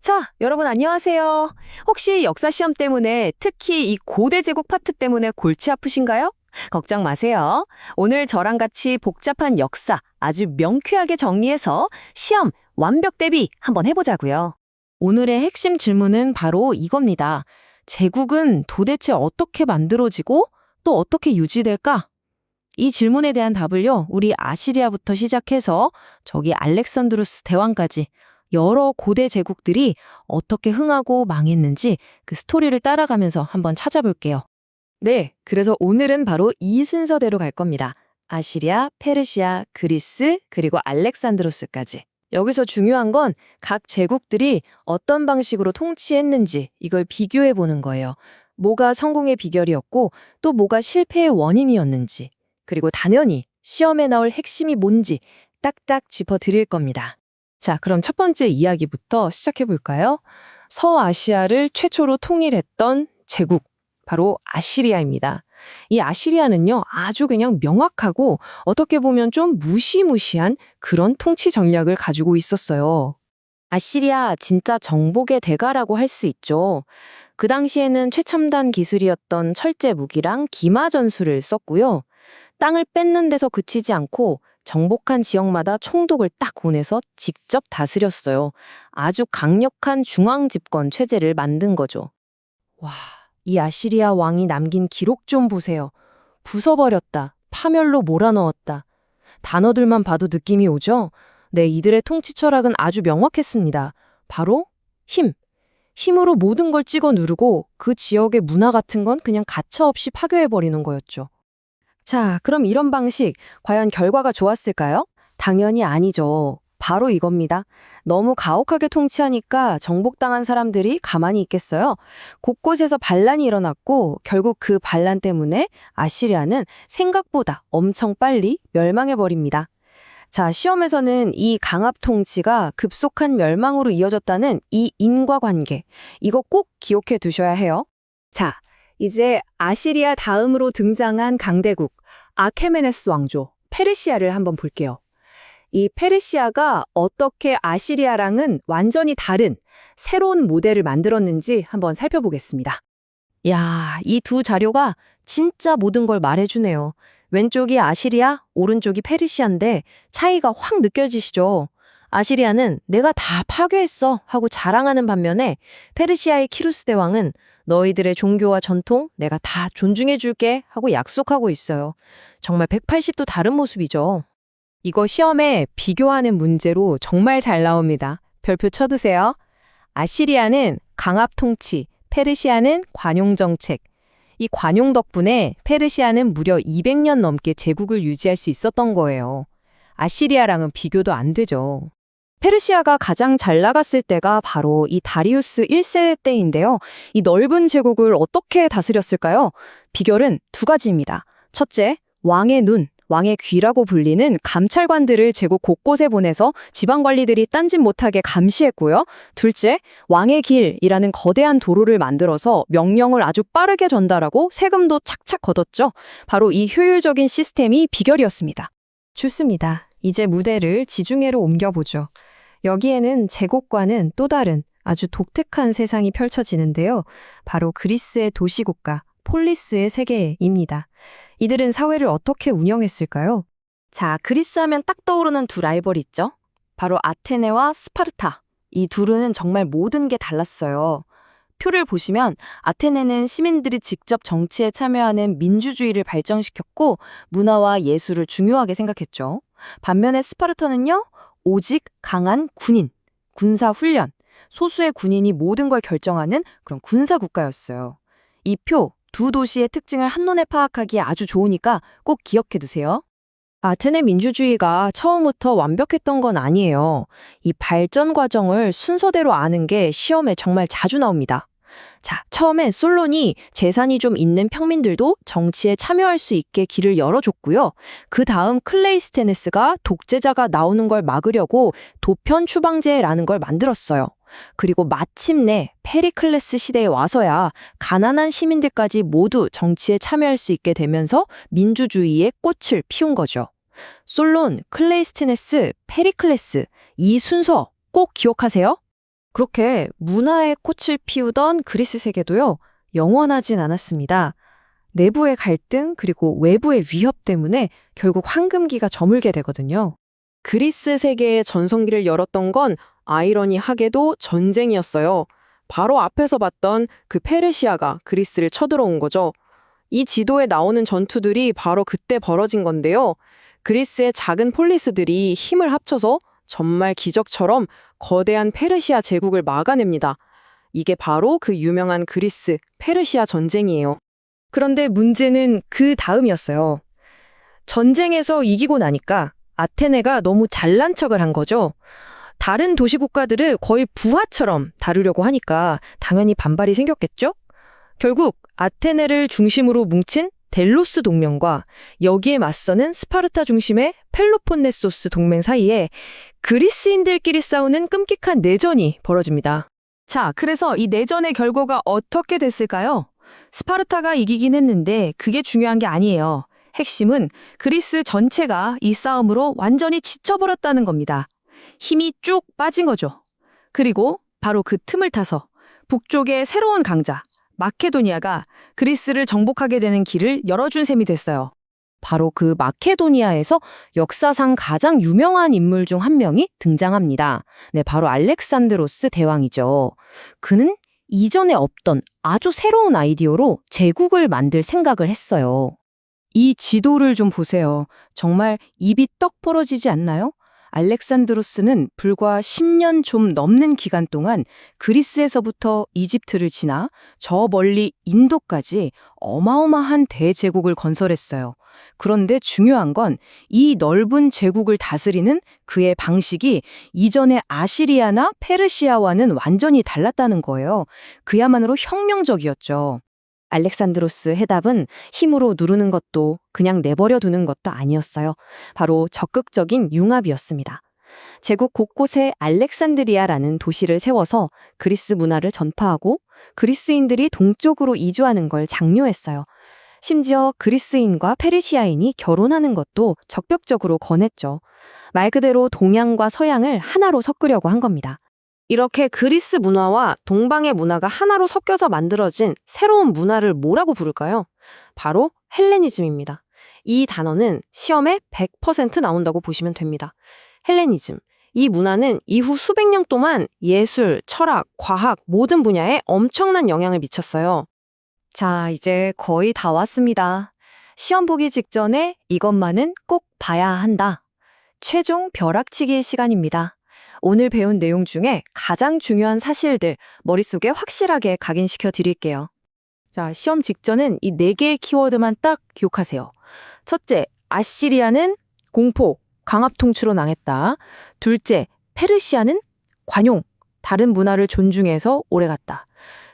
자, 여러분 안녕하세요. 혹시 역사 시험 때문에 특히 이 고대 제국 파트 때문에 골치 아프신가요? 걱정 마세요. 오늘 저랑 같이 복잡한 역사 아주 명쾌하게 정리해서 시험 완벽 대비 한번 해보자고요. 오늘의 핵심 질문은 바로 이겁니다. 제국은 도대체 어떻게 만들어지고 또 어떻게 유지될까? 이 질문에 대한 답을요, 우리 아시리아부터 시작해서 저기 알렉산드로스 대왕까지 여러 고대 제국들이 어떻게 흥하고 망했는지 그 스토리를 따라가면서 한번 찾아볼게요. 네, 그래서 오늘은 바로 이 순서대로 갈 겁니다. 아시리아, 페르시아, 그리스, 그리고 알렉산드로스까지. 여기서 중요한 건 각 제국들이 어떤 방식으로 통치했는지 이걸 비교해 보는 거예요. 뭐가 성공의 비결이었고 또 뭐가 실패의 원인이었는지. 그리고 당연히 시험에 나올 핵심이 뭔지 딱딱 짚어드릴 겁니다. 자, 그럼 첫 번째 이야기부터 시작해 볼까요? 서아시아를 최초로 통일했던 제국, 바로 아시리아입니다. 이 아시리아는요, 아주 그냥 명확하고 어떻게 보면 좀 무시무시한 그런 통치 전략을 가지고 있었어요. 아시리아 진짜 정복의 대가라고 할 수 있죠. 그 당시에는 최첨단 기술이었던 철제 무기랑 기마 전술을 썼고요. 땅을 뺏는 데서 그치지 않고 정복한 지역마다 총독을 딱 보내서 직접 다스렸어요. 아주 강력한 중앙 집권 체제를 만든 거죠. 와, 이 아시리아 왕이 남긴 기록 좀 보세요. 부숴버렸다, 파멸로 몰아넣었다. 단어들만 봐도 느낌이 오죠? 네, 이들의 통치 철학은 아주 명확했습니다. 바로 힘. 힘으로 모든 걸 찍어 누르고 그 지역의 문화 같은 건 그냥 가차없이 파괴해버리는 거였죠. 자, 그럼 이런 방식, 과연 결과가 좋았을까요? 당연히 아니죠. 바로 이겁니다. 너무 가혹하게 통치하니까 정복당한 사람들이 가만히 있겠어요? 곳곳에서 반란이 일어났고 결국 그 반란 때문에 아시리아는 생각보다 엄청 빨리 멸망해버립니다. 자, 시험에서는 이 강압 통치가 급속한 멸망으로 이어졌다는 이 인과관계, 이거 꼭 기억해 두셔야 해요. 자, 이제 아시리아 다음으로 등장한 강대국, 아케메네스 왕조, 페르시아를 한번 볼게요. 이 페르시아가 어떻게 아시리아랑은 완전히 다른 새로운 모델을 만들었는지 한번 살펴보겠습니다. 야, 이 두 자료가 진짜 모든 걸 말해주네요. 왼쪽이 아시리아, 오른쪽이 페르시아인데 차이가 확 느껴지시죠? 아시리아는 내가 다 파괴했어 하고 자랑하는 반면에 페르시아의 키루스 대왕은 너희들의 종교와 전통 내가 다 존중해줄게 하고 약속하고 있어요. 정말 180도 다른 모습이죠. 이거 시험에 비교하는 문제로 정말 잘 나옵니다. 별표 쳐두세요. 아시리아는 강압 통치, 페르시아는 관용 정책. 이 관용 덕분에 페르시아는 무려 200년 넘게 제국을 유지할 수 있었던 거예요. 아시리아랑은 비교도 안 되죠. 페르시아가 가장 잘 나갔을 때가 바로 이 다리우스 1세 때인데요. 이 넓은 제국을 어떻게 다스렸을까요? 비결은 두 가지입니다. 첫째, 왕의 눈, 왕의 귀라고 불리는 감찰관들을 제국 곳곳에 보내서 지방관리들이 딴짓 못하게 감시했고요. 둘째, 왕의 길이라는 거대한 도로를 만들어서 명령을 아주 빠르게 전달하고 세금도 착착 걷었죠. 바로 이 효율적인 시스템이 비결이었습니다. 좋습니다. 이제 무대를 지중해로 옮겨보죠. 여기에는 제국과는 또 다른 아주 독특한 세상이 펼쳐지는데요. 바로 그리스의 도시국가, 폴리스의 세계입니다. 이들은 사회를 어떻게 운영했을까요? 자, 그리스 하면 딱 떠오르는 두 라이벌 있죠? 바로 아테네와 스파르타. 이 둘은 정말 모든 게 달랐어요. 표를 보시면 아테네는 시민들이 직접 정치에 참여하는 민주주의를 발전시켰고 문화와 예술을 중요하게 생각했죠. 반면에 스파르타는요, 오직 강한 군인, 군사훈련, 소수의 군인이 모든 걸 결정하는 그런 군사국가였어요. 이 표, 두 도시의 특징을 한눈에 파악하기에 아주 좋으니까 꼭 기억해 두세요. 아테네 민주주의가 처음부터 완벽했던 건 아니에요. 이 발전 과정을 순서대로 아는 게 시험에 정말 자주 나옵니다. 자, 처음엔 솔론이 재산이 좀 있는 평민들도 정치에 참여할 수 있게 길을 열어줬고요. 그 다음 클레이스테네스가 독재자가 나오는 걸 막으려고 도편 추방제라는 걸 만들었어요. 그리고 마침내 페리클레스 시대에 와서야 가난한 시민들까지 모두 정치에 참여할 수 있게 되면서 민주주의의 꽃을 피운 거죠. 솔론, 클레이스테네스, 페리클레스 이 순서 꼭 기억하세요. 그렇게 문화의 꽃을 피우던 그리스 세계도요, 영원하진 않았습니다. 내부의 갈등 그리고 외부의 위협 때문에 결국 황금기가 저물게 되거든요. 그리스 세계의 전성기를 열었던 건 아이러니하게도 전쟁이었어요. 바로 앞에서 봤던 그 페르시아가 그리스를 쳐들어온 거죠. 이 지도에 나오는 전투들이 바로 그때 벌어진 건데요. 그리스의 작은 폴리스들이 힘을 합쳐서 정말 기적처럼 거대한 페르시아 제국을 막아냅니다. 이게 바로 그 유명한 그리스, 페르시아 전쟁이에요. 그런데 문제는 그 다음이었어요. 전쟁에서 이기고 나니까 아테네가 너무 잘난 척을 한 거죠. 다른 도시 국가들을 거의 부하처럼 다루려고 하니까 당연히 반발이 생겼겠죠? 결국 아테네를 중심으로 뭉친 델로스 동맹과 여기에 맞서는 스파르타 중심의 펠로폰네소스 동맹 사이에 그리스인들끼리 싸우는 끔찍한 내전이 벌어집니다. 자, 그래서 이 내전의 결과가 어떻게 됐을까요? 스파르타가 이기긴 했는데 그게 중요한 게 아니에요. 핵심은 그리스 전체가 이 싸움으로 완전히 지쳐버렸다는 겁니다. 힘이 쭉 빠진 거죠. 그리고 바로 그 틈을 타서 북쪽의 새로운 강자, 마케도니아가 그리스를 정복하게 되는 길을 열어준 셈이 됐어요. 바로 그 마케도니아에서 역사상 가장 유명한 인물 중 한 명이 등장합니다. 네, 바로 알렉산드로스 대왕이죠. 그는 이전에 없던 아주 새로운 아이디어로 제국을 만들 생각을 했어요. 이 지도를 좀 보세요. 정말 입이 떡 벌어지지 않나요? 알렉산드로스는 불과 10년 좀 넘는 기간 동안 그리스에서부터 이집트를 지나 저 멀리 인도까지 어마어마한 대제국을 건설했어요. 그런데 중요한 건 이 넓은 제국을 다스리는 그의 방식이 이전의 아시리아나 페르시아와는 완전히 달랐다는 거예요. 그야말로 혁명적이었죠. 알렉산드로스 해답은 힘으로 누르는 것도 그냥 내버려 두는 것도 아니었어요. 바로 적극적인 융합이었습니다. 제국 곳곳에 알렉산드리아라는 도시를 세워서 그리스 문화를 전파하고 그리스인들이 동쪽으로 이주하는 걸 장려했어요. 심지어 그리스인과 페르시아인이 결혼하는 것도 적극적으로 권했죠. 말 그대로 동양과 서양을 하나로 섞으려고 한 겁니다. 이렇게 그리스 문화와 동방의 문화가 하나로 섞여서 만들어진 새로운 문화를 뭐라고 부를까요? 바로 헬레니즘입니다. 이 단어는 시험에 100% 나온다고 보시면 됩니다. 헬레니즘. 이 문화는 이후 수백 년 동안 예술, 철학, 과학 모든 분야에 엄청난 영향을 미쳤어요. 자, 이제 거의 다 왔습니다. 시험 보기 직전에 이것만은 꼭 봐야 한다. 최종 벼락치기 시간입니다. 오늘 배운 내용 중에 가장 중요한 사실들 머릿속에 확실하게 각인시켜 드릴게요. 자, 시험 직전은 이 4개의 키워드만 딱 기억하세요. 첫째, 아시리아는 공포, 강압 통치로 당했다. 둘째, 페르시아는 관용, 다른 문화를 존중해서 오래갔다.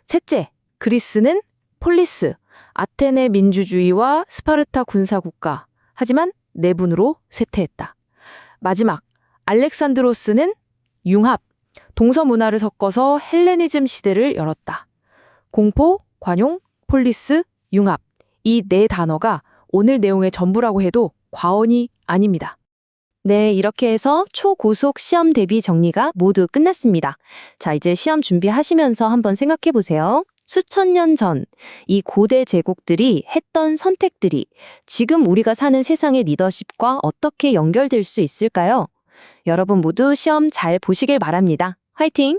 셋째, 그리스는 폴리스, 아테네 민주주의와 스파르타 군사국가, 하지만 내분으로 쇠퇴했다. 마지막, 알렉산드로스는 융합, 동서 문화를 섞어서 헬레니즘 시대를 열었다. 공포, 관용, 폴리스, 융합. 이 4단어가 오늘 내용의 전부라고 해도 과언이 아닙니다. 네, 이렇게 해서 초고속 시험 대비 정리가 모두 끝났습니다. 자, 이제 시험 준비하시면서 한번 생각해 보세요. 수천 년 전, 이 고대 제국들이 했던 선택들이 지금 우리가 사는 세상의 리더십과 어떻게 연결될 수 있을까요? 여러분 모두 시험 잘 보시길 바랍니다. 화이팅!